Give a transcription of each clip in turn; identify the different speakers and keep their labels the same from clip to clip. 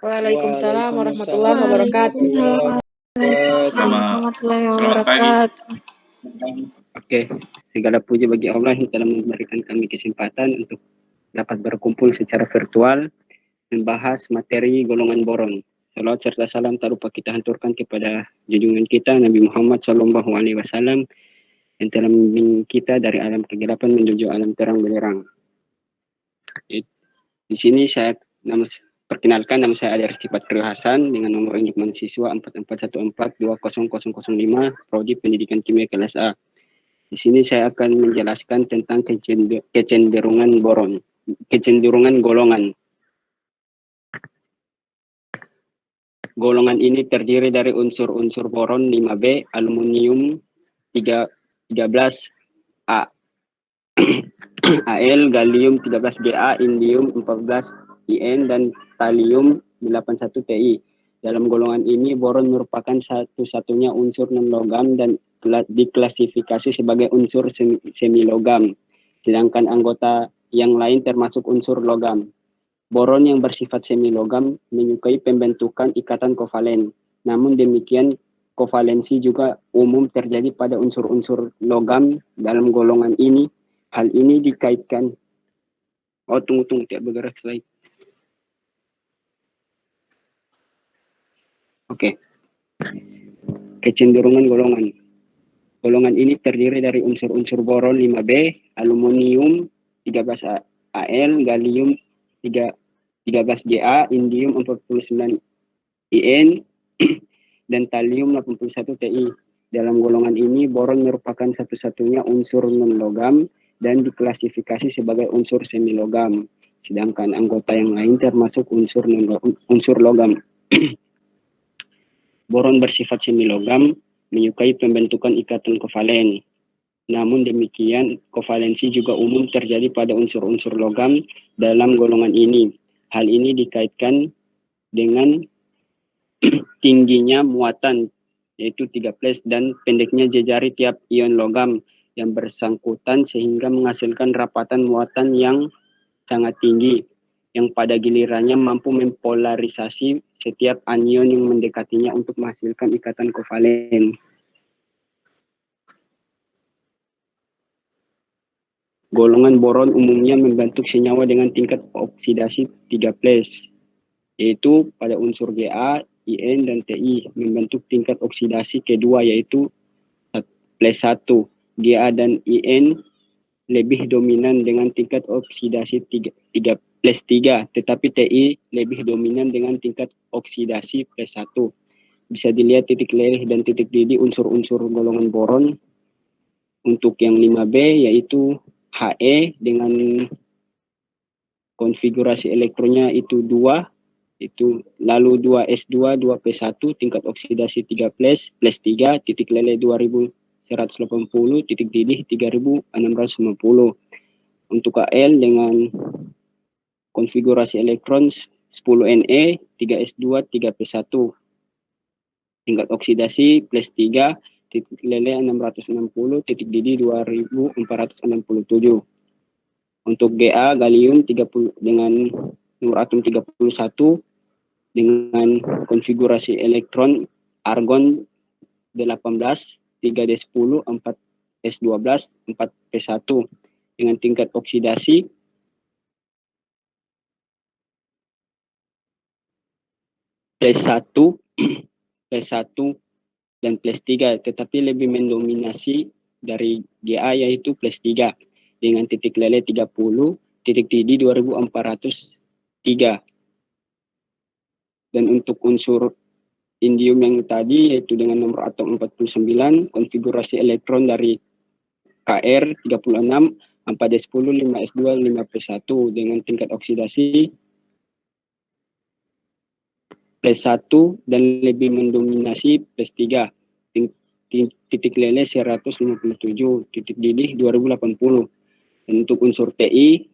Speaker 1: Waalaikumsalam warahmatullahi wabarakatuh.
Speaker 2: Waalaikumsalam warahmatullahi wabarakatuh.
Speaker 3: Oke, segala puji bagi Allah yang telah memberikan kami kesempatan untuk dapat berkumpul secara virtual membahas materi golongan boron. Salawat serta salam tak lupa kita haturkan kepada junjungan kita Nabi Muhammad SAW yang telah membimbing kita dari alam kegelapan menuju alam terang benderang. Di sini saya perkenalkan, nama saya Adi Sifat Krio Hasan dengan nomor induk mahasiswa 4414200005 Prodi Pendidikan Kimia kelas A. Di sini saya akan menjelaskan tentang kecenderungan golongan. Golongan ini terdiri dari unsur-unsur boron 5B, aluminium 13A, Al, gallium 13Ga, indium 14In, dan thallium 81 Ti. Dalam golongan ini, boron merupakan satu-satunya unsur non-logam dan diklasifikasi sebagai unsur semilogam, sedangkan anggota yang lain termasuk unsur logam. Boron yang bersifat semilogam menyukai pembentukan ikatan kovalen. Namun demikian, kovalensi juga umum terjadi pada unsur-unsur logam dalam golongan ini. Hal ini dikaitkan. Tunggu, tidak bergerak slide. Oke. Kecenderungan golongan. Golongan ini terdiri dari unsur-unsur boron 5B, aluminium 13Al, gallium 13Ga, indium 49In, dan thallium 81 Ti. Dalam golongan ini, boron merupakan satu-satunya unsur non-logam dan diklasifikasi sebagai unsur semilogam, sedangkan anggota yang lain termasuk unsur logam. Boron bersifat semilogam menyukai pembentukan ikatan kovalen. Namun demikian, kovalensi juga umum terjadi pada unsur-unsur logam dalam golongan ini. Hal ini dikaitkan dengan tingginya muatan, yaitu 3+, dan pendeknya jejari tiap ion logam yang bersangkutan sehingga menghasilkan rapatan muatan yang sangat tinggi, yang pada gilirannya mampu mempolarisasi setiap anion yang mendekatinya untuk menghasilkan ikatan kovalen. Golongan boron umumnya membentuk senyawa dengan tingkat oksidasi 3+, yaitu pada unsur Ga, In, dan Ti membentuk tingkat oksidasi kedua yaitu +1. Ga dan In lebih dominan dengan tingkat oksidasi 3+3, tetapi Ti lebih dominan dengan tingkat oksidasi +1. Bisa dilihat titik leleh dan titik didih unsur-unsur golongan boron. Untuk yang 5B yaitu He dengan konfigurasi elektronnya itu 2, lalu 2s2 2p1 tingkat oksidasi 3+, +3, titik leleh 2180, titik didih 3650. Untuk Al dengan konfigurasi elektron 10Ne 3s2 3p1 tingkat oksidasi +3, titik leleh 660, titik didih 2467. Untuk Ga, gallium 30 dengan nomor atom 31 dengan konfigurasi elektron argon 18, 3d10, 4s12, 4p1 dengan tingkat oksidasi +1, +1 dan +3, tetapi lebih mendominasi dari Ga yaitu +3 dengan titik leleh 30, titik didih 2403. Dan untuk unsur indium yang tadi yaitu dengan nomor atom 49, konfigurasi elektron dari Kr 36, 4d10, 5s2, 5p1 dengan tingkat oksidasi +1 dan lebih mendominasi +3, titik leleh 157, titik didih 2080. Dan untuk unsur Ti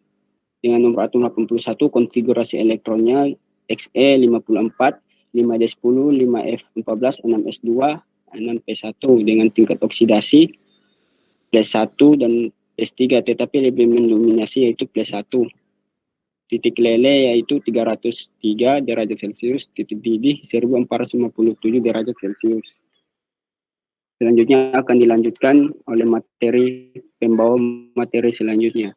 Speaker 3: dengan nomor atom 81, konfigurasi elektronnya Xe54, 5d10, 5f14, 6s2, 6p1 dengan tingkat oksidasi +1 dan +3, tetapi lebih mendominasi yaitu +1. titik lele yaitu 303 derajat Celcius, titik didih 1457 derajat Celcius. Selanjutnya akan dilanjutkan oleh materi pembawa materi selanjutnya.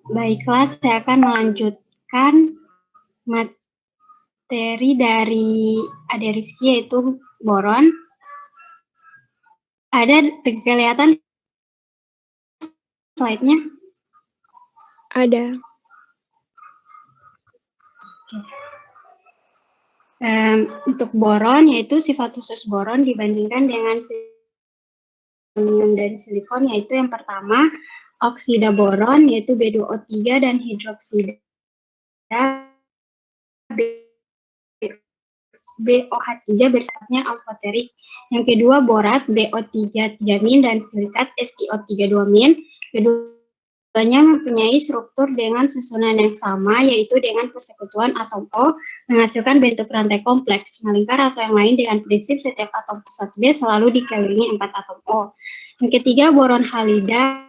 Speaker 2: Baiklah, saya akan melanjutkan materi dari Ade Rizky, yaitu boron. Ada kelihatan slide-nya?
Speaker 1: Ada.
Speaker 2: Untuk boron, yaitu sifat khusus boron dibandingkan dengan aluminium dan silikon, yaitu yang pertama oksida boron, yaitu B2O3 dan hidroksida BOH3 bersifatnya amfoterik. Yang kedua borat BO3 3- dan silikat SiO3 2-. Keduanya mempunyai struktur dengan susunan yang sama, yaitu dengan persekutuan atom O menghasilkan bentuk rantai kompleks, melingkar atau yang lain dengan prinsip setiap atom pusat B selalu dikelilingi 4 atom O. Yang ketiga boron halida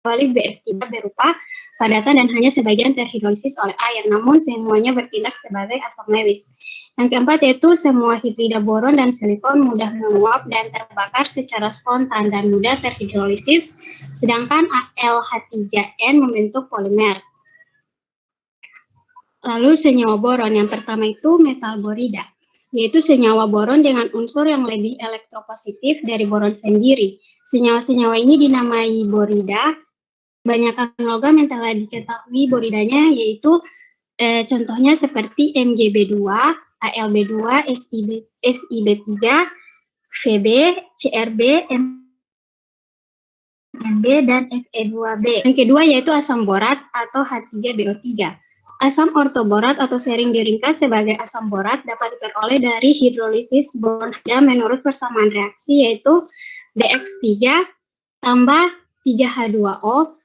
Speaker 2: BF3 berupa padatan dan hanya sebagian terhidrolisis oleh air, namun semuanya bertindak sebagai asam Lewis. Yang keempat yaitu semua hidrida boron dan silikon mudah menguap dan terbakar secara spontan dan mudah terhidrolisis, sedangkan AlH3n membentuk polimer. Lalu senyawa boron, yang pertama itu metal borida, yaitu senyawa boron dengan unsur yang lebih elektropositif dari boron sendiri. Senyawa-senyawa ini dinamai borida. Banyak logam yang telah diketahui boridanya, yaitu contohnya seperti MgB2, AlB2, SiB3, Vb, CrB, Mb, dan Fe2b. Yang kedua yaitu asam borat atau H3BO3. Asam ortoborat atau sering diringkas sebagai asam borat dapat diperoleh dari hidrolisis boron menurut persamaan reaksi, yaitu BX3 tambah 3H2O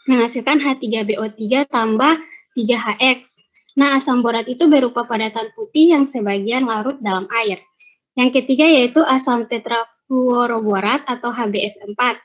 Speaker 2: menghasilkan H3BO3 tambah 3HX. Nah, asam borat itu berupa padatan putih yang sebagian larut dalam air. Yang ketiga yaitu asam tetrafluoroborat atau HBF4.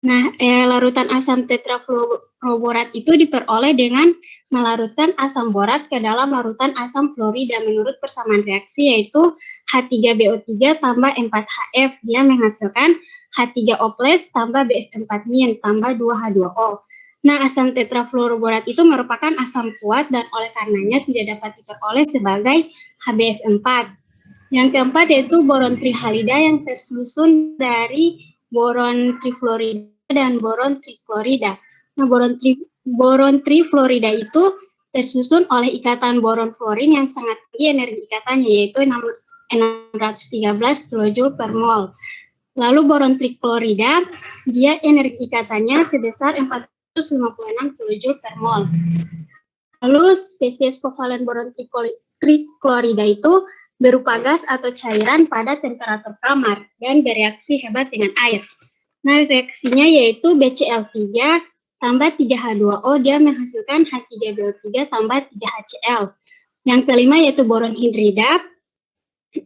Speaker 2: Nah, larutan asam tetrafluoroborat itu diperoleh dengan melarutkan asam borat ke dalam larutan asam fluorida menurut persamaan reaksi, yaitu H3BO3 tambah 4HF. Dia menghasilkan H3O+ tambah BF4- tambah 2H2O. Nah, asam tetrafluoroborat itu merupakan asam kuat dan oleh karenanya tidak dapat diperoleh sebagai HBF4. Yang keempat yaitu boron trihalida yang tersusun dari boron trifluorida dan boron triklorida. Nah, boron trifluorida itu tersusun oleh ikatan boron fluorin yang sangat tinggi energi ikatannya, yaitu 613 kJ per mol. Lalu boron triklorida, dia energi ikatannya sebesar 456 kJ per mol. Lalu spesies kovalen boron triklorida itu berupa gas atau cairan pada temperatur kamar dan bereaksi hebat dengan air. Nah, reaksinya yaitu BCl3 tambah 3H2O, dia menghasilkan H3BO3 tambah 3HCl. Yang kelima yaitu boron hidrida,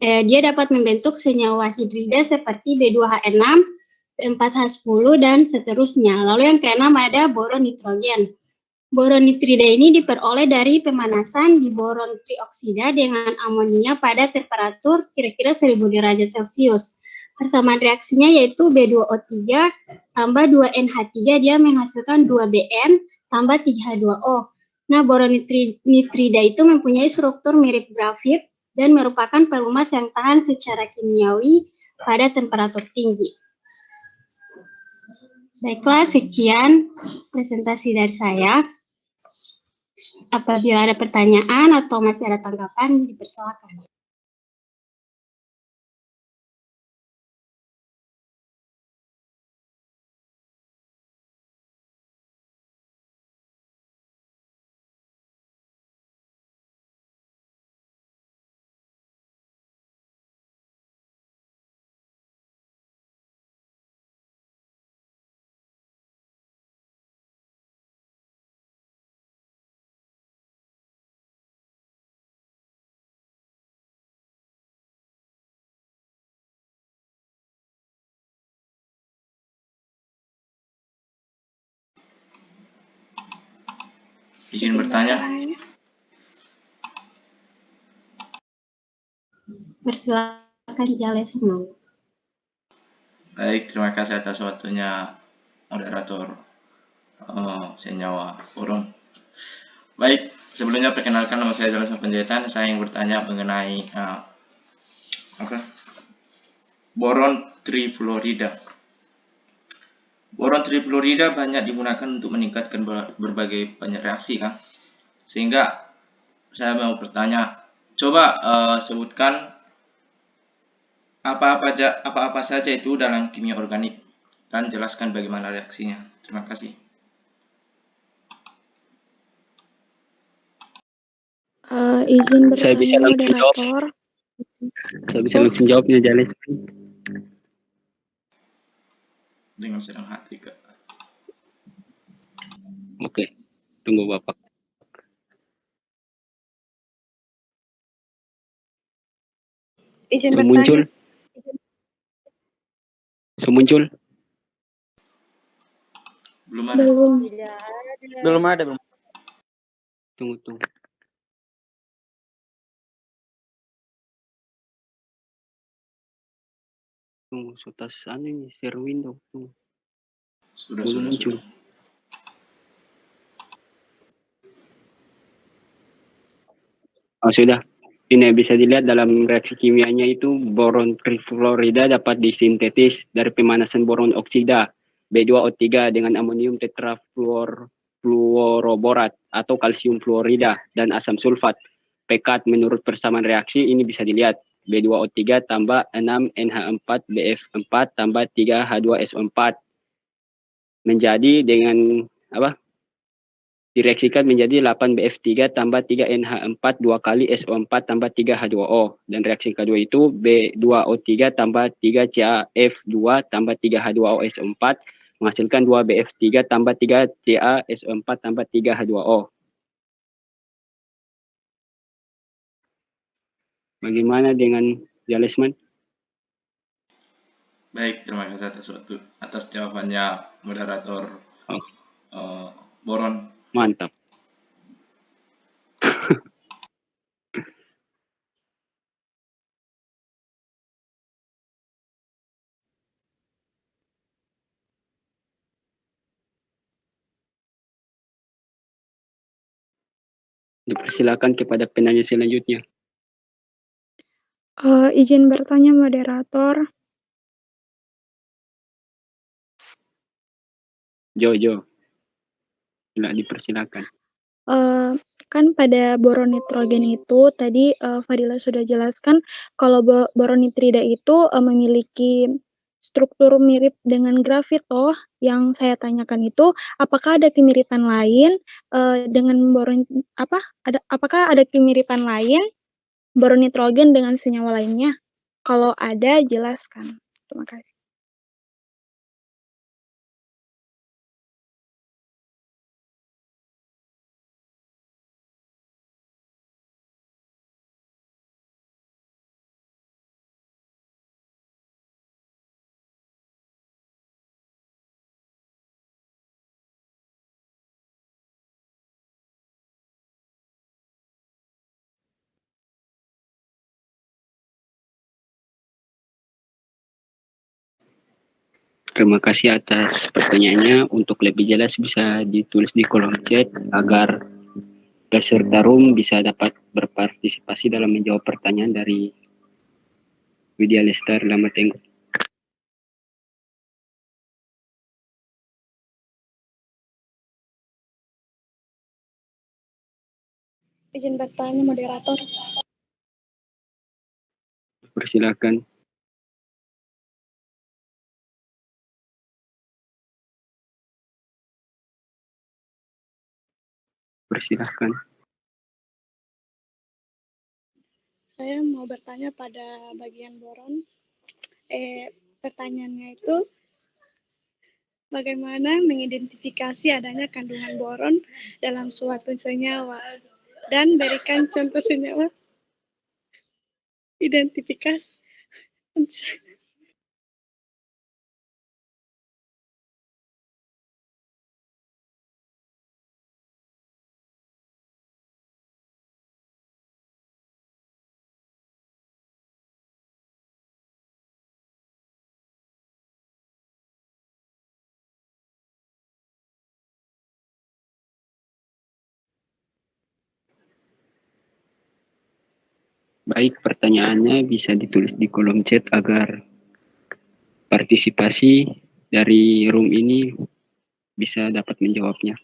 Speaker 2: dia dapat membentuk senyawa hidrida seperti B2H6, B4H10, dan seterusnya. Lalu yang keenam ada boron nitrogen. Boron nitrida ini diperoleh dari pemanasan di boron trioksida dengan amonia pada temperatur kira-kira 1000 derajat Celcius. Persamaan reaksinya yaitu B2O3 tambah 2NH3, dia menghasilkan 2Bn tambah 3H2O. Nah, boron nitrida itu mempunyai struktur mirip grafit dan merupakan pelumas yang tahan secara kimiawi pada temperatur tinggi. Baiklah, sekian presentasi dari saya. Apabila ada pertanyaan atau masih ada tanggapan, dipersilakan.
Speaker 4: Izin bertanya.
Speaker 2: Persilakan Jalesman.
Speaker 4: Baik, terima kasih atas waktunya moderator Senyawa Boron. Baik, sebelumnya perkenalkan nama saya Jalesman Panjaitan. Saya ingin bertanya mengenai boron trifluorida. Boron trifluorida banyak digunakan untuk meningkatkan berbagai banyak reaksi, kan? Sehingga saya mau bertanya, coba sebutkan apa-apa saja itu dalam kimia organik dan jelaskan bagaimana reaksinya. Terima kasih.
Speaker 1: Izin
Speaker 3: Saya bisa
Speaker 1: bertanya
Speaker 3: langsung jawab.
Speaker 1: moderator.
Speaker 3: Saya bisa langsung jawabnya, Jales.
Speaker 4: Dengan senang hati, Kak.
Speaker 3: Oke, tunggu Bapak.
Speaker 1: Izin
Speaker 3: Muncul. Muncul.
Speaker 4: Belum ada.
Speaker 5: Belum ada.
Speaker 3: Tunggu. Tunggu, sutas ini share window. Tunggu.
Speaker 4: Sudah.
Speaker 3: Muncul. Oh, sudah. Ini bisa dilihat dalam reaksi kimianya itu boron trifluorida dapat disintetis dari pemanasan boron oksida B2O3 dengan amonium tetrafluoroborat atau kalsium fluorida dan asam sulfat. Pekat menurut persamaan reaksi ini bisa dilihat B2O3 tambah 6 NH4 BF4 tambah 3 H2SO4 menjadi dengan direaksikan menjadi 8 BF3 tambah 3 NH4 2 kali SO4 tambah 3 H2O. Dan reaksi kedua itu B2O3 tambah 3 CaF2 tambah 3 H2O SO4 menghasilkan 2 BF3 tambah 3 CaSO4 tambah 3 H2O. Bagaimana dengan Jalesman?
Speaker 4: Baik, terima kasih atas jawabannya moderator Boron.
Speaker 3: Mantap. Dipersilakan kepada penanya selanjutnya.
Speaker 1: Izin bertanya moderator.
Speaker 3: Jo. Dipersilakan.
Speaker 1: Kan pada boron nitrogen itu tadi Fadila sudah jelaskan kalau boron nitrida itu memiliki struktur mirip dengan grafit toh. Yang saya tanyakan itu apakah ada kemiripan lain dengan boron apakah ada kemiripan lain boron nitrogen dengan senyawa lainnya? Kalau ada jelaskan. Terima kasih.
Speaker 3: Terima kasih atas pertanyaannya. Untuk lebih jelas bisa ditulis di kolom chat agar peserta room bisa dapat berpartisipasi dalam menjawab pertanyaan dari Widya Lester Lamatenggo.
Speaker 1: Izin bertanya moderator.
Speaker 3: Persilakan. Persilahkan.
Speaker 1: Saya mau bertanya pada bagian boron. Pertanyaannya itu bagaimana mengidentifikasi adanya kandungan boron dalam suatu senyawa dan berikan contoh senyawa identifikasi.
Speaker 3: Baik, pertanyaannya bisa ditulis di kolom chat agar partisipasi dari room ini bisa dapat menjawabnya.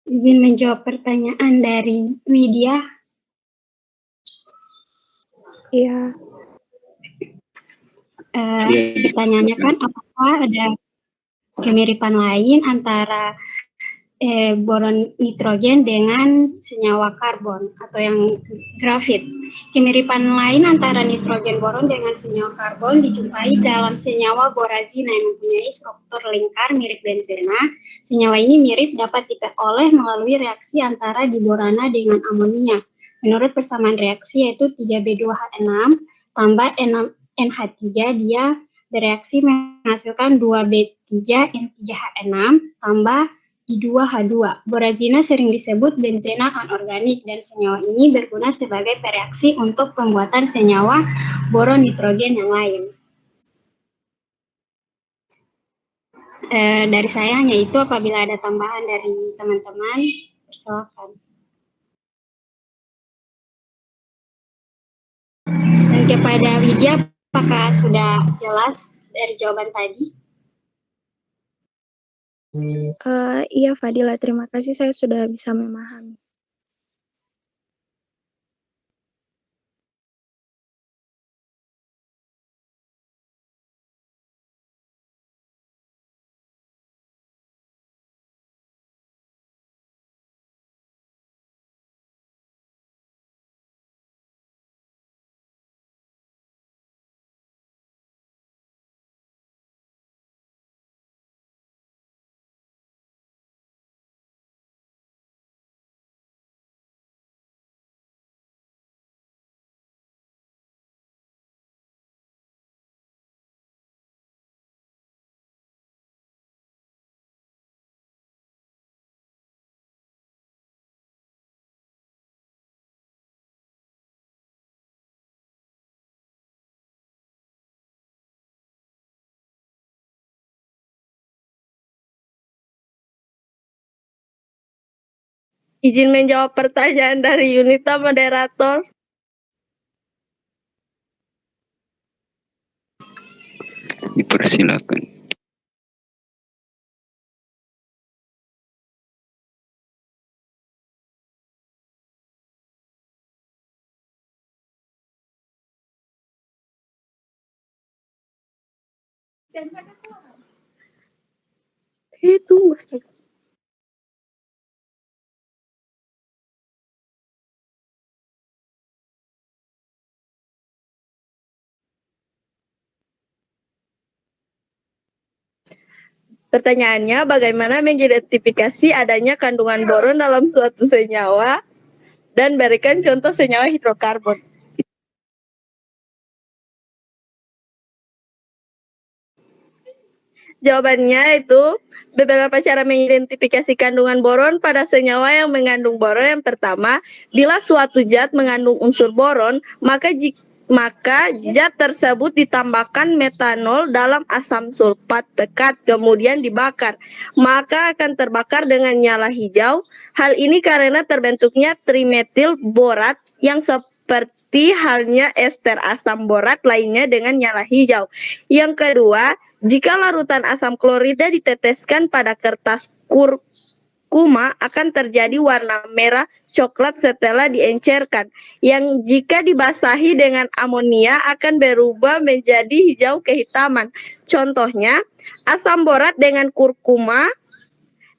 Speaker 2: Izin menjawab pertanyaan dari Widya.
Speaker 1: Iya.
Speaker 2: Pertanyaannya kan apakah ada kemiripan lain antara boron nitrogen dengan senyawa karbon atau yang grafit. Kemiripan lain antara nitrogen boron dengan senyawa karbon dijumpai dalam senyawa borazina yang mempunyai struktur lingkar mirip benzena. Senyawa ini mirip dapat diperoleh melalui reaksi antara diborana dengan amonia. Menurut persamaan reaksi yaitu 3B2H6 tambah NH3, dia bereaksi menghasilkan 2B3N3H6 tambah I2H2. Borazina sering disebut benzena anorganik dan senyawa ini berguna sebagai pereaksi untuk pembuatan senyawa boron nitrogen yang lain. Dari saya hanya itu. Apabila ada tambahan dari teman-teman, silakan. Dan kepada Widya, apakah sudah jelas dari jawaban tadi?
Speaker 1: Iya Fadila, terima kasih, saya sudah bisa memahami.
Speaker 5: Izin menjawab pertanyaan dari Yunita, moderator.
Speaker 3: Dipersilakan.
Speaker 5: Itu astaga. Pertanyaannya, bagaimana mengidentifikasi adanya kandungan boron dalam suatu senyawa dan berikan contoh senyawa hidrokarbon. Jawabannya itu beberapa cara mengidentifikasi kandungan boron pada senyawa yang mengandung boron. Yang pertama, bila suatu zat mengandung unsur boron, maka zat tersebut ditambahkan metanol dalam asam sulfat pekat kemudian dibakar, maka akan terbakar dengan nyala hijau. Hal ini karena terbentuknya trimetil borat yang seperti halnya ester asam borat lainnya dengan nyala hijau. Yang kedua, jika larutan asam klorida diteteskan pada kertas kurkuma akan terjadi warna merah coklat setelah diencerkan, yang jika dibasahi dengan amonia akan berubah menjadi hijau kehitaman. Contohnya, asam borat dengan kurkuma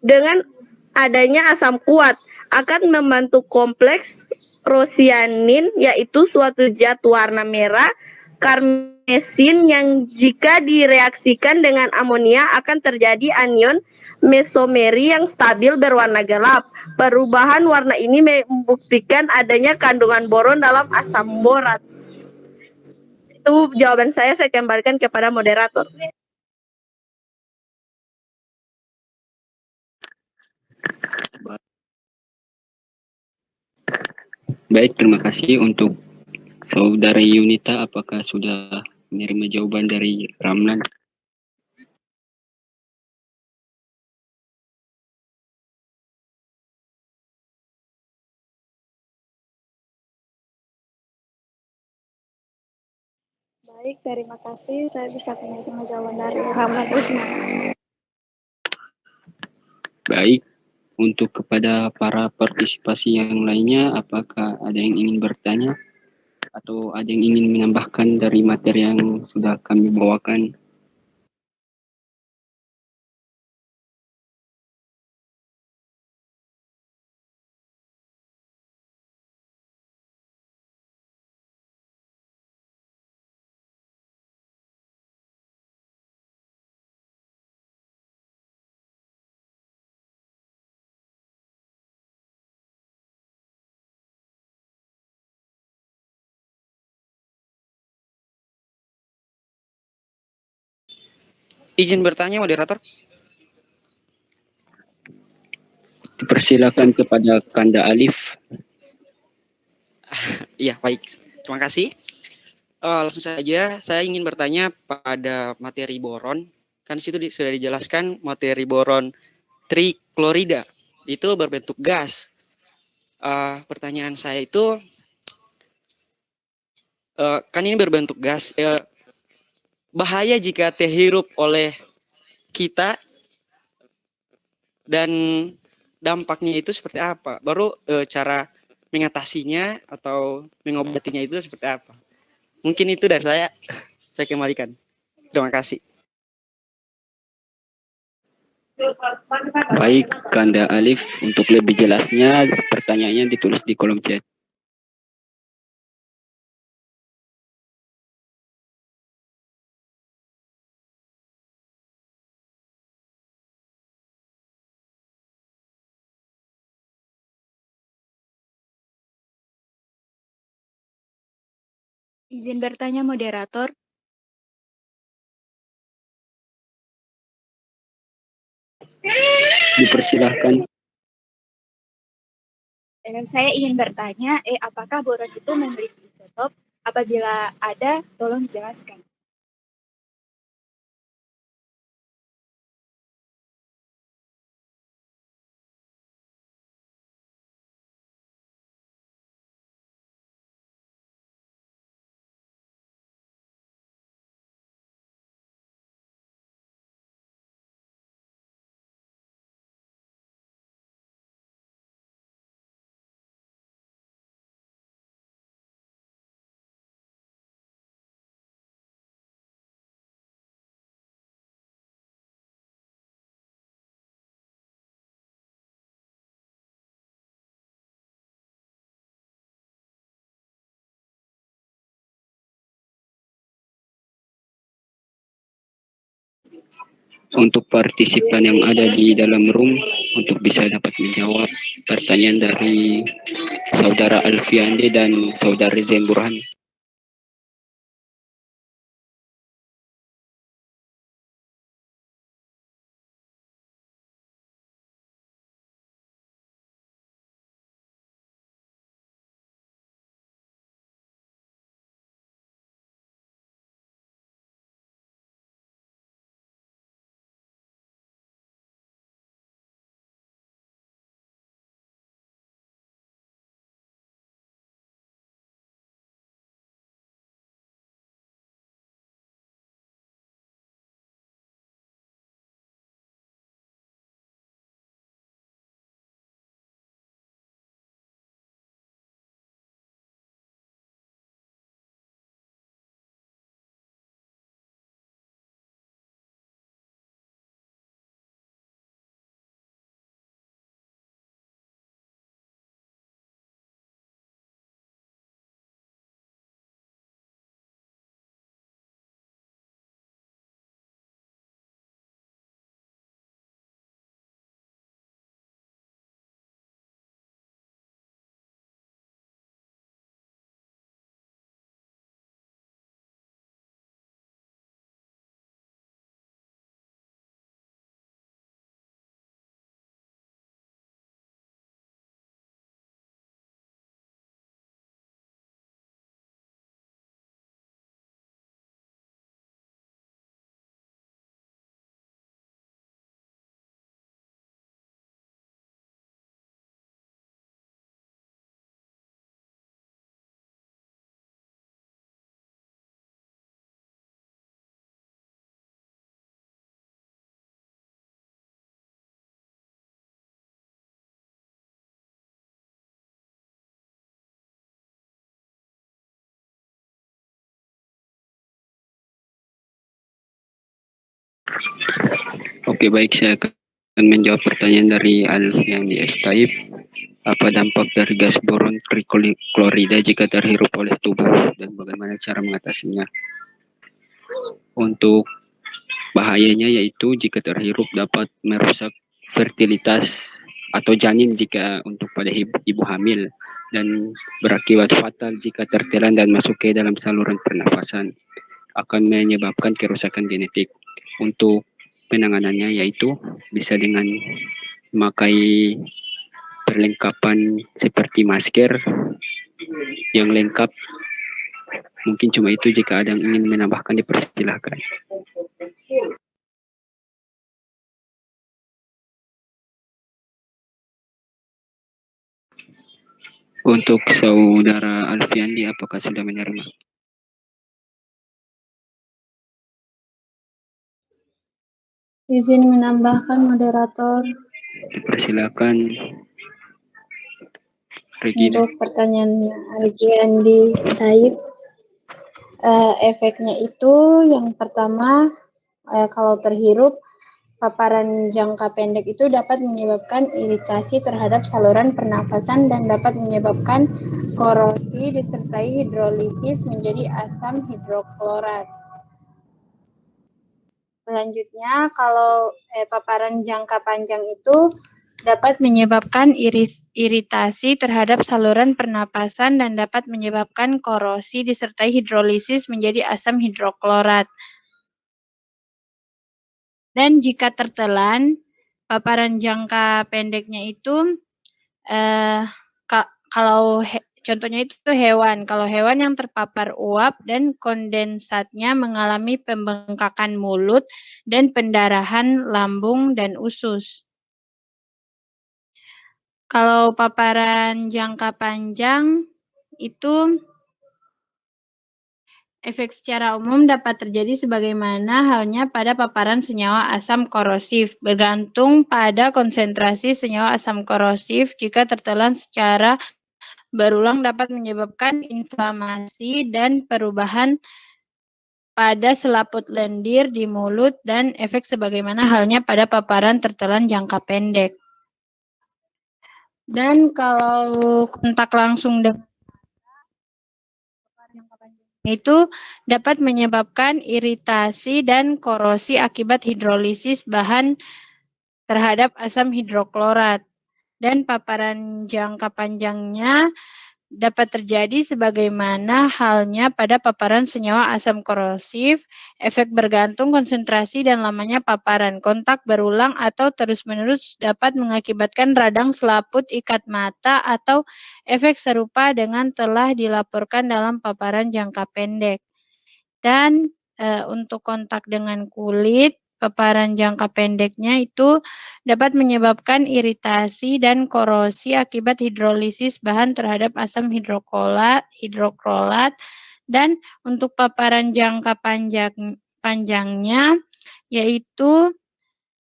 Speaker 5: dengan adanya asam kuat akan membentuk kompleks rosianin, yaitu suatu zat warna merah karmesin yang jika direaksikan dengan amonia akan terjadi anion mesomeri yang stabil berwarna gelap. Perubahan warna ini membuktikan adanya kandungan boron dalam asam borat. Itu jawaban saya kembalikan kepada moderator.
Speaker 3: Baik, terima kasih untuk Saudara Yunita. Apakah sudah menerima jawaban dari Ramlan?
Speaker 1: Baik, terima kasih. Saya bisa menerima jawaban dari Rahmat Usman.
Speaker 3: Baik, untuk kepada para partisipasi yang lainnya, apakah ada yang ingin bertanya atau ada yang ingin menambahkan dari materi yang sudah kami bawakan?
Speaker 6: Izin bertanya, moderator.
Speaker 3: Dipersilakan kepada Kanda Alif.
Speaker 6: Iya, baik. Terima kasih. Langsung saja, saya ingin bertanya pada materi boron. Kan di situ sudah dijelaskan materi boron triklorida itu berbentuk gas. Pertanyaan saya itu, kan ini berbentuk gas. Bahaya jika terhirup oleh kita dan dampaknya itu seperti apa? Baru cara mengatasinya atau mengobatinya itu seperti apa? Mungkin itu dari saya kembalikan. Terima kasih.
Speaker 3: Baik, Kanda Alif, untuk lebih jelasnya pertanyaannya ditulis di kolom chat.
Speaker 7: Izin bertanya, moderator.
Speaker 3: Dipersilahkan.
Speaker 7: Saya ingin bertanya, apakah boron itu memiliki isotop? Apabila ada, tolong jelaskan.
Speaker 3: untuk partisipan yang ada di dalam room untuk bisa dapat menjawab pertanyaan dari Saudara Alfiandi dan Saudari Zain Burhan. Oke, baik, saya akan menjawab pertanyaan dari Alfiandi Estaib. Apa dampak dari gas boron triklorida jika terhirup oleh tubuh dan bagaimana cara mengatasinya? Untuk bahayanya yaitu jika terhirup dapat merusak fertilitas atau janin jika untuk pada ibu hamil dan berakibat fatal jika tertelan dan masuk ke dalam saluran pernafasan, akan menyebabkan kerusakan genetik. Untuk penanganannya yaitu bisa dengan memakai perlengkapan seperti masker yang lengkap. Mungkin cuma itu, jika ada yang ingin menambahkan dipersilahkan. Untuk Saudara Alfiandi, apakah sudah menerima?
Speaker 2: Izin menambahkan moderator.
Speaker 3: Dipersilakan, Regina.
Speaker 2: Untuk pertanyaannya Alfiandi Taib, efeknya itu yang pertama, kalau terhirup paparan jangka pendek itu dapat menyebabkan iritasi terhadap saluran pernafasan dan dapat menyebabkan korosi disertai hidrolisis menjadi asam hidroklorat. Selanjutnya, kalau paparan jangka panjang itu dapat menyebabkan iritasi terhadap saluran pernapasan dan dapat menyebabkan korosi disertai hidrolisis menjadi asam hidroklorat. Dan jika tertelan, paparan jangka pendeknya itu kalau contohnya itu hewan. Kalau hewan yang terpapar uap dan kondensatnya mengalami pembengkakan mulut dan pendarahan lambung dan usus. Kalau paparan jangka panjang itu efek secara umum dapat terjadi sebagaimana halnya pada paparan senyawa asam korosif, bergantung pada konsentrasi senyawa asam korosif. Jika tertelan secara berulang dapat menyebabkan inflamasi dan perubahan pada selaput lendir di mulut dan efek sebagaimana halnya pada paparan tertelan jangka pendek. Dan kalau kontak langsung dengan jangka panjang
Speaker 8: Itu dapat menyebabkan iritasi dan korosi akibat hidrolisis bahan terhadap asam hidroklorat. Dan paparan jangka panjangnya dapat terjadi sebagaimana halnya pada paparan senyawa asam korosif, efek bergantung konsentrasi dan lamanya paparan. Kontak berulang atau terus-menerus dapat mengakibatkan radang selaput ikat mata atau efek serupa dengan telah dilaporkan dalam paparan jangka pendek. Dan untuk kontak dengan kulit, paparan jangka pendeknya itu dapat menyebabkan iritasi dan korosi akibat hidrolisis bahan terhadap asam hidroklorat, dan untuk paparan jangka panjangnya yaitu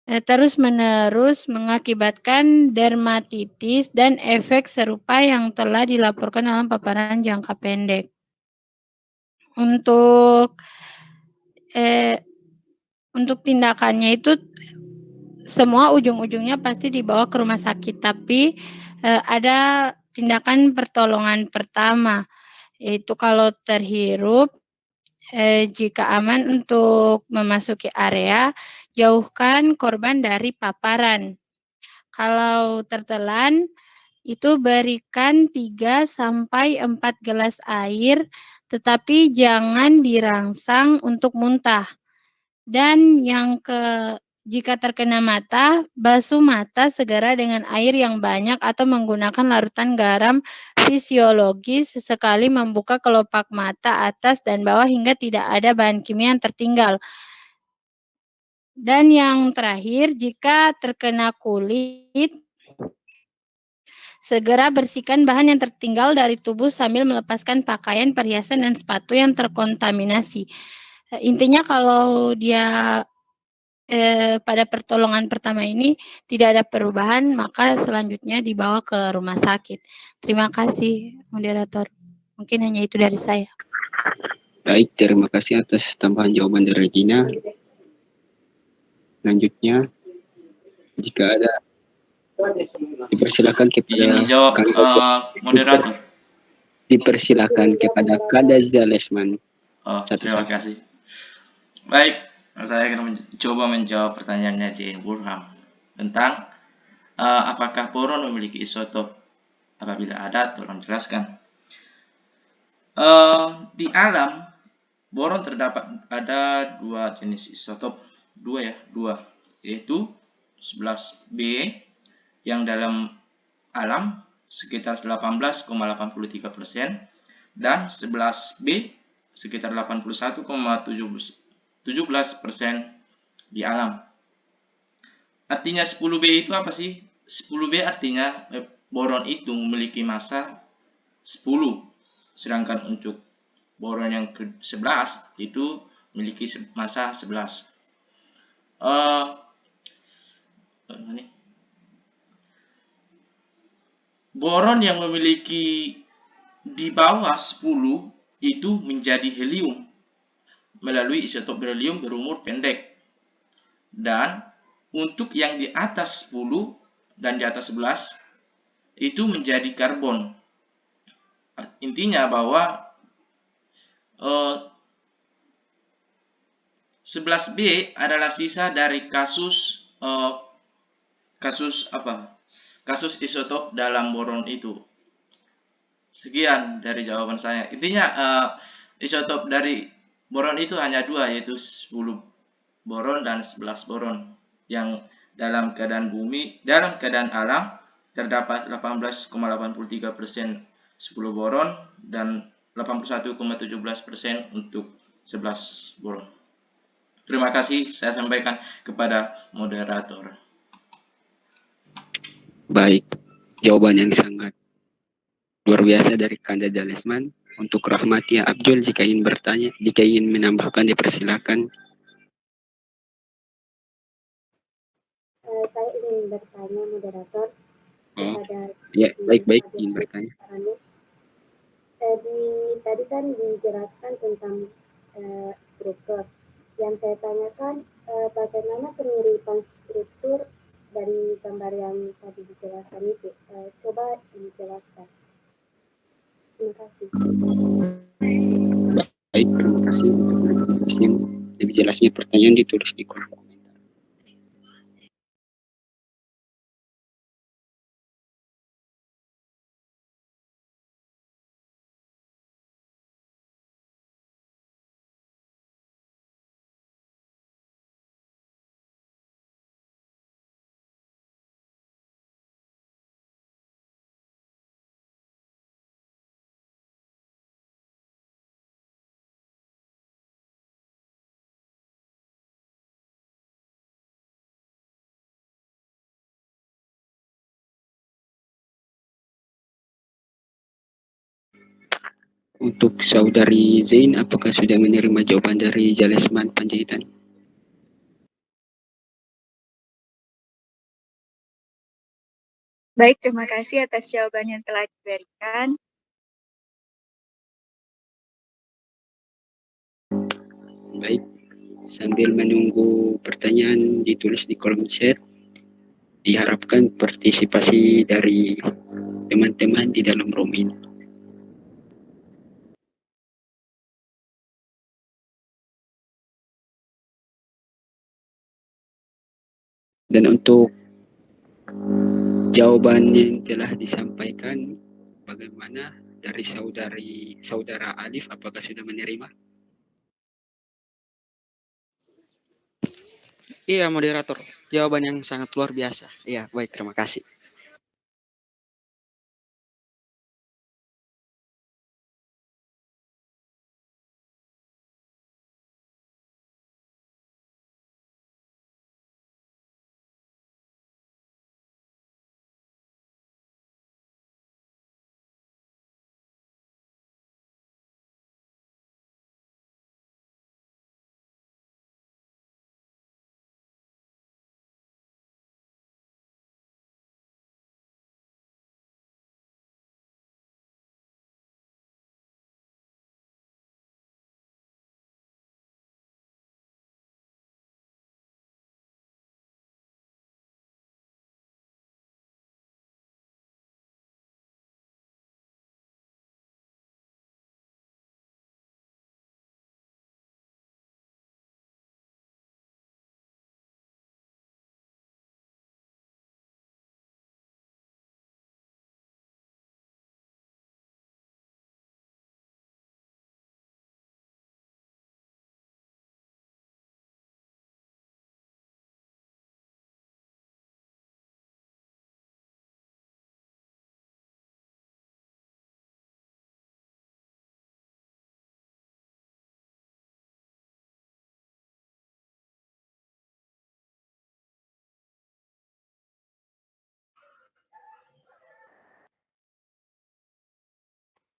Speaker 8: terus-menerus mengakibatkan dermatitis dan efek serupa yang telah dilaporkan dalam paparan jangka pendek. Untuk tindakannya itu semua ujung-ujungnya pasti dibawa ke rumah sakit, tapi ada tindakan pertolongan pertama, yaitu kalau terhirup, jika aman untuk memasuki area, jauhkan korban dari paparan. Kalau tertelan, itu berikan 3 sampai 4 gelas air, tetapi jangan dirangsang untuk muntah. Dan jika terkena mata, basuh mata segera dengan air yang banyak atau menggunakan larutan garam fisiologis sesekali membuka kelopak mata atas dan bawah hingga tidak ada bahan kimia yang tertinggal. Dan yang terakhir, jika terkena kulit, segera bersihkan bahan yang tertinggal dari tubuh sambil melepaskan pakaian, perhiasan, dan sepatu yang terkontaminasi. Intinya kalau dia pada pertolongan pertama ini tidak ada perubahan, maka selanjutnya dibawa ke rumah sakit. Terima kasih, moderator. Mungkin hanya itu dari saya.
Speaker 3: Baik, terima kasih atas tambahan jawaban dari Regina. Selanjutnya, jika ada, dipersilakan kepada
Speaker 4: Izin dijawab moderator.
Speaker 3: Dipersilakan kepada Kadaza Lesman.
Speaker 4: Terima kasih. Baik, saya akan coba menjawab pertanyaannya Jane Burham tentang apakah boron memiliki isotop. Apabila ada, tolong jelaskan. Di alam, boron terdapat ada 2 jenis isotop, yaitu 11B yang dalam alam sekitar 18,83% dan 11B sekitar 81,17% di alam. Artinya 10B itu apa sih? 10B artinya boron itu memiliki massa 10, sedangkan untuk boron yang ke-11 itu memiliki massa 11. Boron yang memiliki di bawah 10 itu menjadi helium melalui isotop berhelium berumur pendek. Dan untuk yang di atas 10 dan di atas 11 itu menjadi karbon. Intinya bahwa 11B adalah sisa dari kasus isotop dalam boron itu. Sekian dari jawaban saya. Intinya isotop dari boron itu hanya 2, yaitu 10 boron dan 11 boron. Yang dalam keadaan alam terdapat 18,83% 10 boron dan 81,17% untuk 11 boron. Terima kasih, saya sampaikan kepada moderator.
Speaker 3: Baik, jawaban yang sangat luar biasa dari Kadaza Lesman. Untuk Rahmatia Abdul, jika ingin menambahkan, dipersilakan.
Speaker 2: Saya ingin bertanya moderator kepada
Speaker 3: ya, baik ingin bertanya.
Speaker 2: Tadi kan dijelaskan tentang struktur. Yang saya tanyakan bagaimana kemiripan struktur dari gambar yang tadi dijelaskan itu. Coba dijelaskan. Terima kasih.
Speaker 3: Baik, terima kasih untuk lebih jelasnya pertanyaan ditulis di kolom komentar. Untuk saudari Zain, apakah sudah menerima jawaban dari Jalesman Panjaitan?
Speaker 7: Baik, terima kasih atas jawaban yang telah diberikan.
Speaker 3: Baik, sambil menunggu pertanyaan ditulis di kolom chat, diharapkan partisipasi dari teman-teman di dalam room ini. Dan untuk jawaban yang telah disampaikan, bagaimana dari saudara Alif, apakah sudah menerima?
Speaker 6: Iya, moderator. Jawaban yang sangat luar biasa. Iya, baik, terima kasih.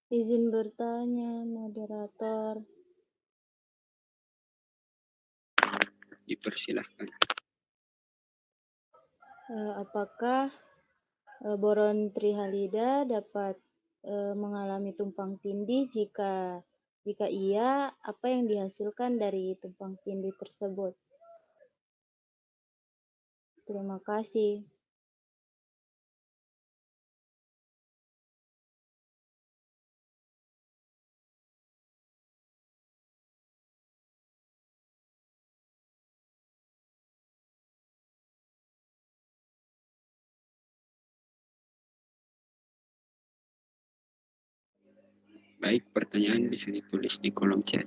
Speaker 9: Izin bertanya, moderator.
Speaker 3: Dipersilahkan.
Speaker 9: Apakah boron trihalida dapat mengalami tumpang tindih? Jika iya, apa yang dihasilkan dari tumpang tindih tersebut? Terima kasih.
Speaker 3: Baik, pertanyaan bisa ditulis di kolom chat.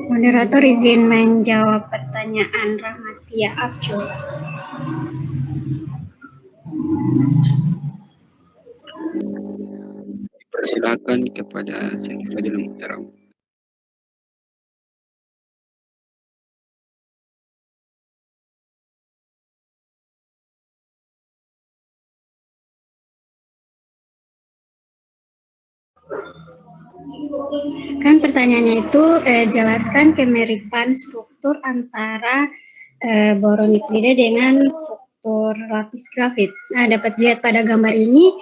Speaker 2: Moderator izin menjawab pertanyaan Rahmatia Abjul.
Speaker 3: Dipersilakan kepada Syekh Fadil Muhtaram.
Speaker 2: Kan pertanyaannya itu jelaskan kemiripan struktur antara boron nitrida dengan struktur lapis grafit. Nah, dapat dilihat pada gambar ini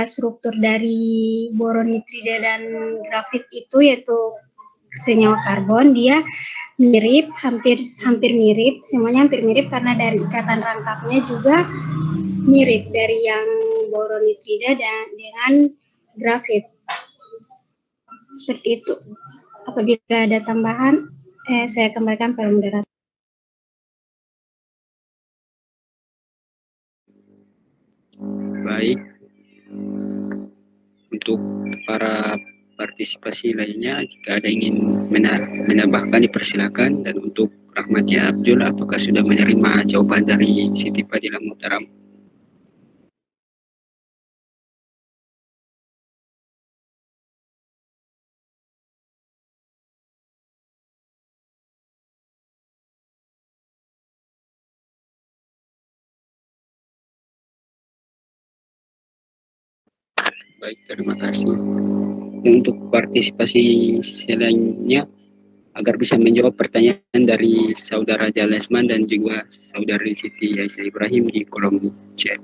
Speaker 2: struktur dari boron nitrida dan grafit itu yaitu senyawa karbon, dia mirip, hampir mirip, semuanya hampir mirip karena dari ikatan rangkapnya juga mirip dari yang boronitrida dan dengan grafit. Seperti itu. Apabila ada tambahan, saya kembalikan pada moderator.
Speaker 3: Baik, untuk para partisipasi lainnya, jika ada ingin menambahkan dipersilakan. Dan untuk Rahmati Abdul, apakah sudah menerima jawaban dari Siti Fadilah Muhtaram? Baik, terima kasih. Dan untuk partisipasi selanjutnya, agar bisa menjawab pertanyaan dari Saudara Jalesman dan juga Saudari Siti Aisyah Ibrahim di kolom chat.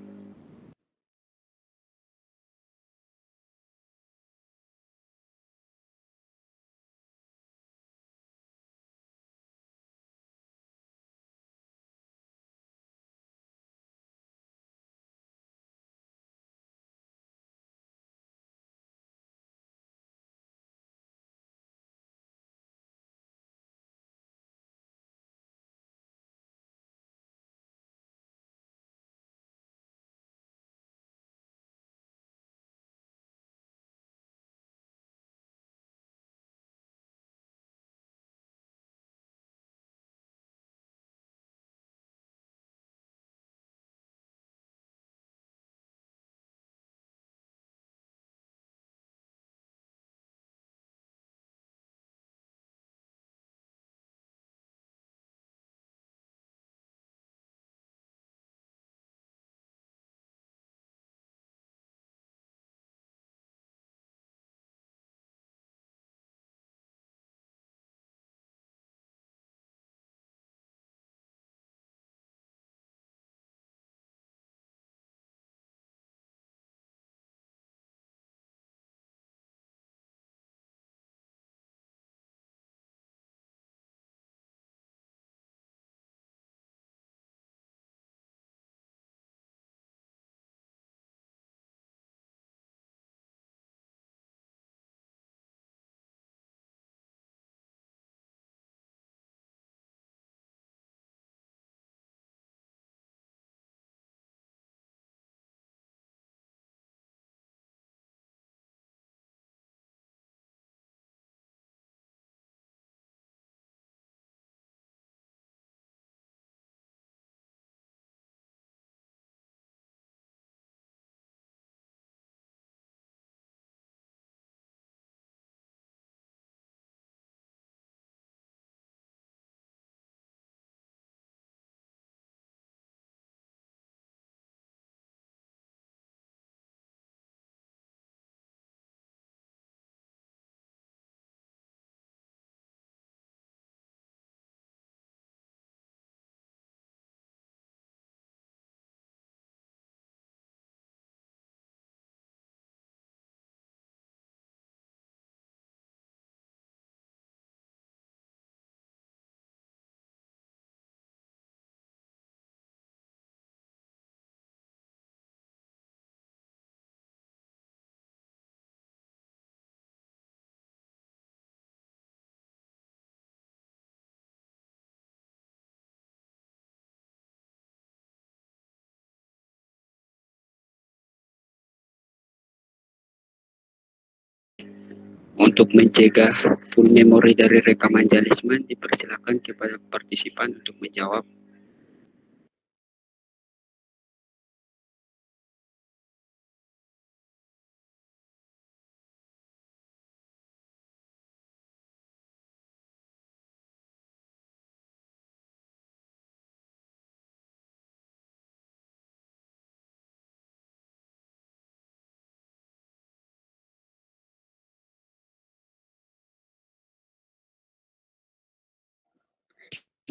Speaker 3: Untuk mencegah full memory dari rekaman Jalesman, dipersilakan kepada partisipan untuk menjawab.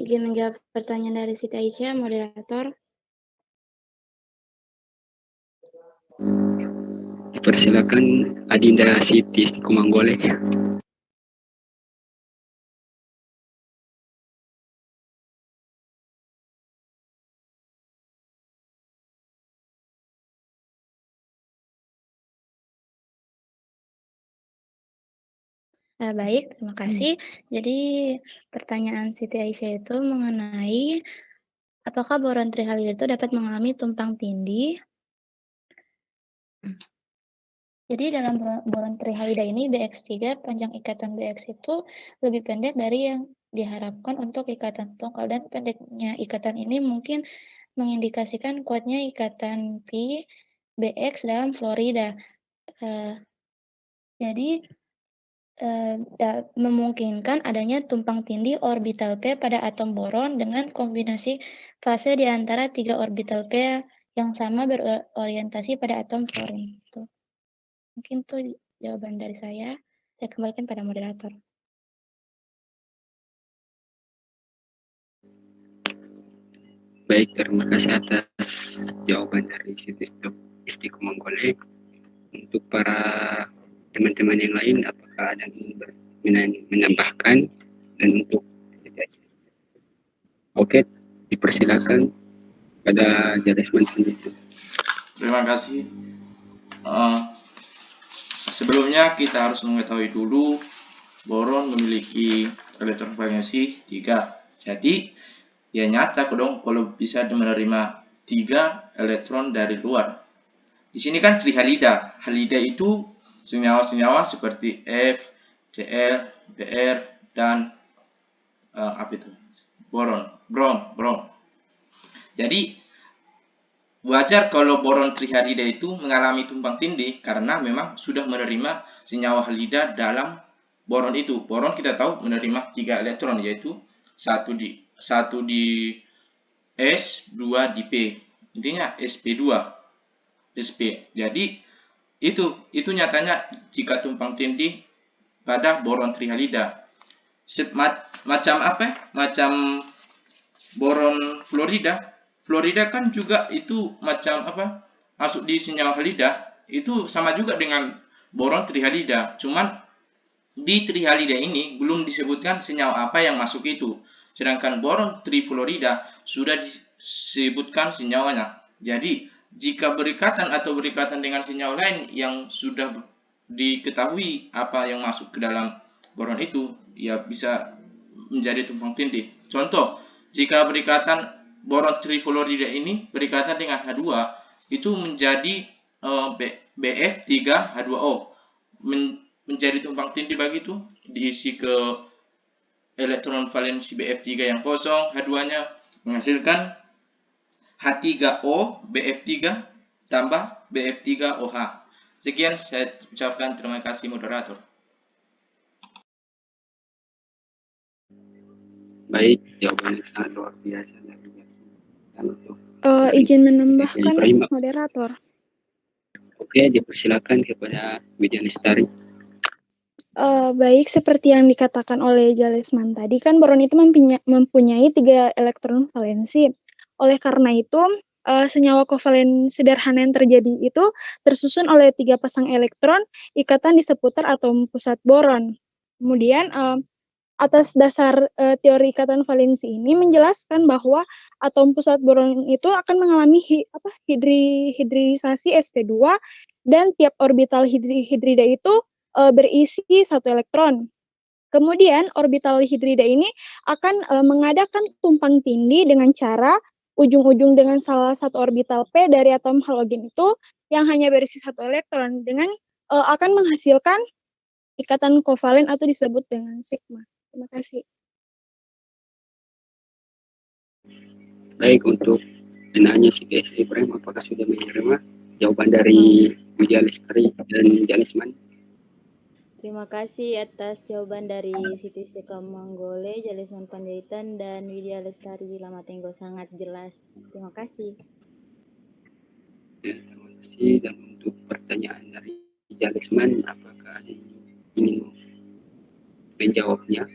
Speaker 9: Izin menjawab pertanyaan dari Siti Aisyah, moderator.
Speaker 3: Dipersilakan Adinda Siti Istiqomah Golek.
Speaker 9: Baik, terima kasih. Jadi pertanyaan Siti Aisyah itu mengenai apakah boron trihalida itu dapat mengalami tumpang tindih? Jadi dalam boron trihalida ini BX3 panjang ikatan BX itu lebih pendek dari yang diharapkan untuk ikatan tunggal, dan pendeknya ikatan ini mungkin mengindikasikan kuatnya ikatan pi BX dalam fluorida. Jadi memungkinkan adanya tumpang tindih orbital P pada atom boron dengan kombinasi fase di antara 3 orbital P yang sama berorientasi pada atom fluorin. Tuh. Mungkin itu jawaban dari saya. Saya kembalikan pada moderator.
Speaker 3: Baik, terima kasih atas jawaban dari Siti Istiqomah Golek. Untuk para teman-teman yang lain, apakah ada yang menambahkan? Dan untuk oke, dipersilakan pada Jarisman selanjutnya.
Speaker 4: Terima kasih. Sebelumnya kita harus mengetahui dulu boron memiliki elektron valensi 3. Jadi ya nyata dong kalau bisa menerima 3 elektron dari luar. Di sini kan trihalida. Halida itu senyawa-senyawa seperti F, Cl, Br, dan apa itu? Brom. Jadi wajar kalau boron trihalida itu mengalami tumpang tindih karena memang sudah menerima senyawa halida dalam boron itu. Boron kita tahu menerima 3 elektron, yaitu satu di S, 2 di P. Intinya sp2. sp. Jadi itu nyatanya jika tumpang tindih pada boron trihalida. Macam apa? Macam boron fluorida. Fluorida kan juga itu macam apa? Masuk di senyawa halida. Itu sama juga dengan boron trihalida. Cuman di trihalida ini belum disebutkan senyawa apa yang masuk itu. Sedangkan boron trifluorida sudah disebutkan senyawanya. Jadi jika berikatan dengan senyawa lain yang sudah diketahui apa yang masuk ke dalam boron itu, ya bisa menjadi tumpang tindih. Contoh, jika berikatan boron trifluorida ini berikatan dengan H2, itu menjadi Bf3H2O. Menjadi tumpang tindih begitu, diisi ke elektron valensi Bf3 yang kosong, H2-nya menghasilkan H3O Bf3 tambah Bf3OH. Sekian saya ucapkan, terima kasih moderator.
Speaker 3: Baik, jawabannya sangat luar biasa.
Speaker 1: Izin menambahkan moderator.
Speaker 3: Oke, dipersilakan kepada Widya Lestari.
Speaker 1: Baik, seperti yang dikatakan oleh Jalesman tadi, kan boron itu mempunyai 3 elektron valensi. Oleh karena itu, senyawa kovalen sederhana yang terjadi itu tersusun oleh 3 pasang elektron ikatan di seputar atom pusat boron. Kemudian, atas dasar teori ikatan valensi ini menjelaskan bahwa atom pusat boron itu akan mengalami hidridisasi sp2, dan tiap orbital hidrida itu berisi 1 elektron. Kemudian orbital hidrida ini akan mengadakan tumpang tindih dengan cara ujung-ujung dengan salah satu orbital P dari atom halogen itu yang hanya berisi 1 elektron dengan akan menghasilkan ikatan kovalen atau disebut dengan sigma. Terima kasih.
Speaker 3: Baik, untuk penanya Siti Ibrahim, apakah sudah menerima jawaban dari Widya Lestari dan Janisman?
Speaker 10: Terima kasih atas jawaban dari Siti Istiqomah Manggole, Jalisman Panjaitan, dan Widya Lestari Lamatenggo, sangat jelas. Terima kasih.
Speaker 3: Ya, terima kasih. Dan untuk pertanyaan dari Jalisman, apakah ada yang ingin menjawabnya?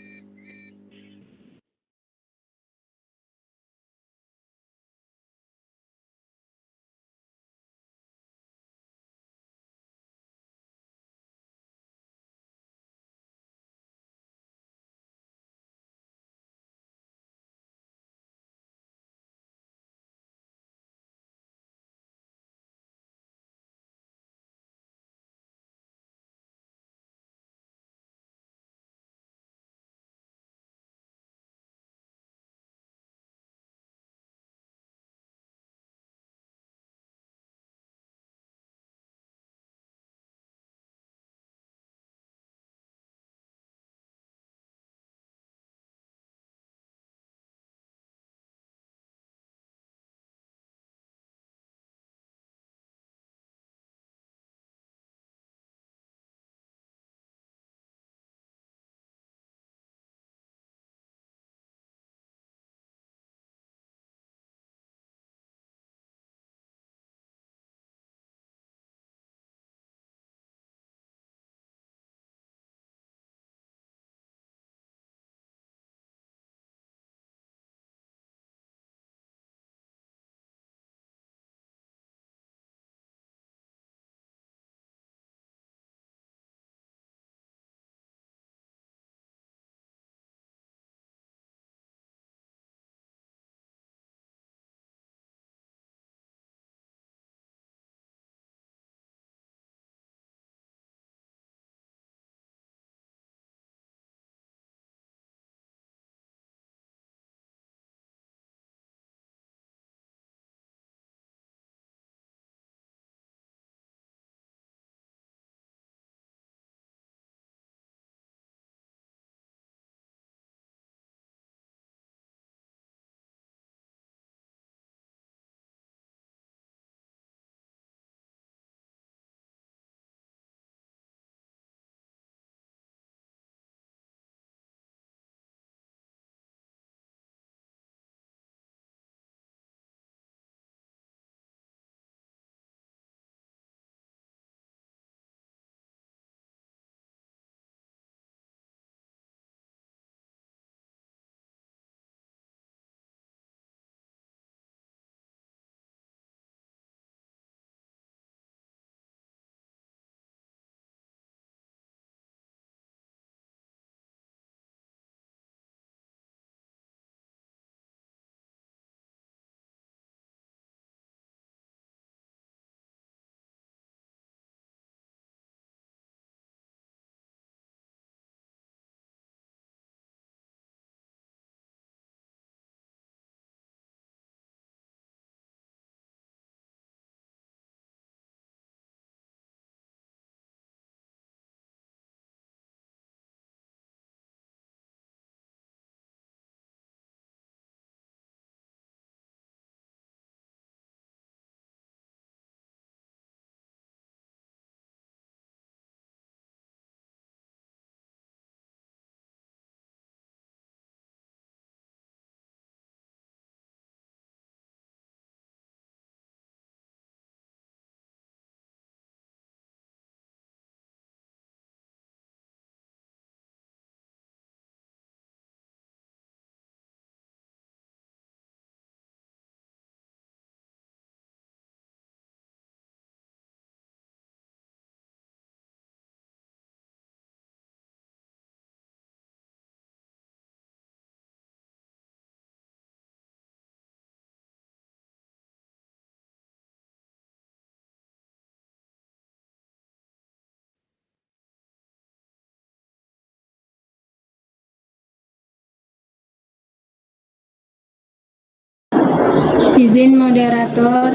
Speaker 8: Izin moderator.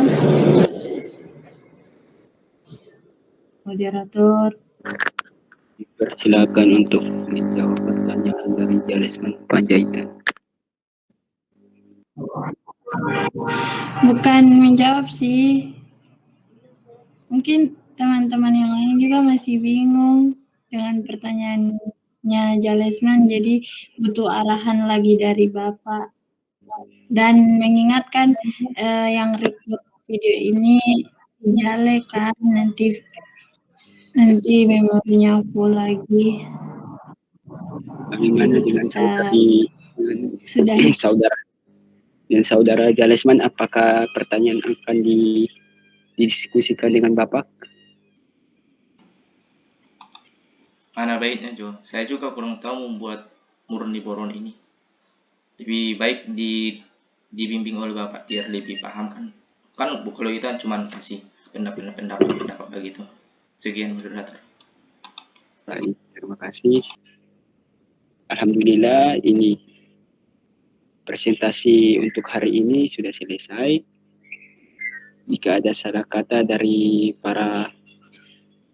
Speaker 8: Moderator.
Speaker 3: Dipersilakan untuk menjawab pertanyaan dari Jalesman Panjaitan.
Speaker 8: Bukan menjawab sih. Mungkin teman-teman yang lain juga masih bingung dengan pertanyaannya Jalesman, jadi butuh arahan lagi dari Bapak. Dan mengingatkan yang record video ini Jale kan, nanti memorinya full lagi.
Speaker 3: Bagaimana
Speaker 8: Jadi
Speaker 3: dengan
Speaker 8: kita
Speaker 3: saudari, saudara Jalesman, apakah pertanyaan akan didiskusikan dengan Bapak?
Speaker 4: Mana baiknya Jo? Saya juga kurang tahu membuat murni boron ini. Lebih baik dibimbing oleh Bapak biar lebih paham kan. Kan kalau kita cuma kasih pendapat begitu. Sekian moderator.
Speaker 3: Baik, terima kasih. Alhamdulillah ini presentasi untuk hari ini sudah selesai. Jika ada salah kata dari para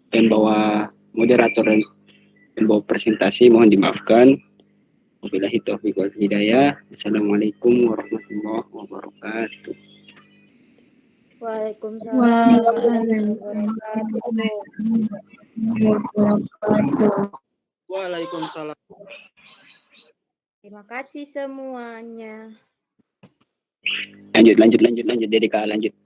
Speaker 3: pembawa moderator dan pembawa presentasi mohon dimaafkan. Wabillahi taufiq wal hidayah. Assalamualaikum warahmatullahi wabarakatuh.
Speaker 10: Waalaikumsalam warahmatullahi wabarakatuh.
Speaker 6: Waalaikumsalam.
Speaker 10: Terima kasih semuanya.
Speaker 3: Lanjut, Dedeka, lanjut.